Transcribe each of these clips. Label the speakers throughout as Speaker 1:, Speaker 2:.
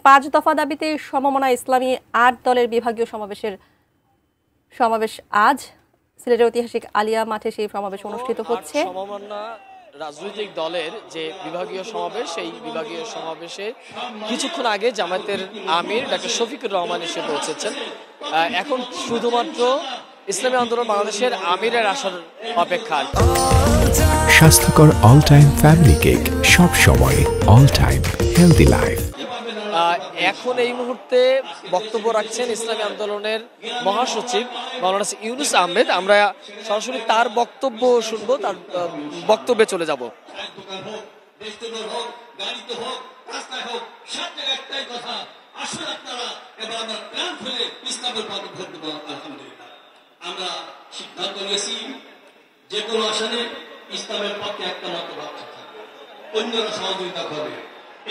Speaker 1: 5 দফা দাবিতে সমমনা ইসলামী 8 দলের বিভাগীয় সমাবেশ আজ সিলেটের ঐতিহাসিক আলিয়া মাঠে সেই সমাবেশ অনুষ্ঠিত হচ্ছে।
Speaker 2: সমমনা রাজনৈতিক দলের যে বিভাগীয় সমাবেশ, সেই বিভাগীয় সমাবেশে কিছুক্ষণ আগে জামায়াতের আমির ডক্টর শফিকুর রহমান এসে পৌঁছেছেন। এখন শুধুমাত্র ইসলামী আন্দোলন বাংলাদেশের আমিরের আসার অপেক্ষা।
Speaker 3: স্বাস্থ্যকর অল টাইম ফ্যামিলি কেক, সব সময় অল টাইম হেলদি লাইফ।
Speaker 2: এখন এই মুহূর্তে বক্তব্য রাখছেন ইসলামী আন্দোলনের মহাসচিব মাওলানা ইউনুস আহমেদ। আমরা সরাসরি তার বক্তব্য শুনবো, তার বক্তব্যে চলে যাব।
Speaker 4: আমরা সিদ্ধান্ত নিয়েছি যে কোনো আসনে ইসলামের পক্ষে একটা মাত্র বাচ্চা থাকবে, অন্যরা সহযোগিতা করবে।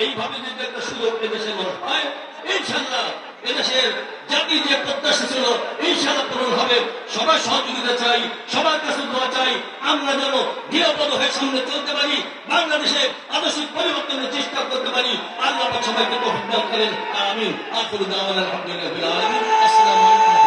Speaker 4: এইভাবে যদি একটা সুযোগ এদেশের মানুষ হয়, ইনশাআল্লাহ এদেশের জাতির যে প্রত্যাশা ছিল ইনশাআল্লাহ পূরণ হবে। সবার সহযোগিতা চাই, সবার কাছে দোয়া চাই, আমরা যেন নিরাপদ হয়ে সামনে চলতে পারি, বাংলাদেশে আদর্শিক পরিবর্তনের চেষ্টা করতে পারি। আল্লাহ সবাইকে তৌফিক দান করেন, আমিন। আখিরু দাওয়ানা আলহামদুলিল্লাহি রাব্বিল আলামিন। আসসালামু আলাইকুম।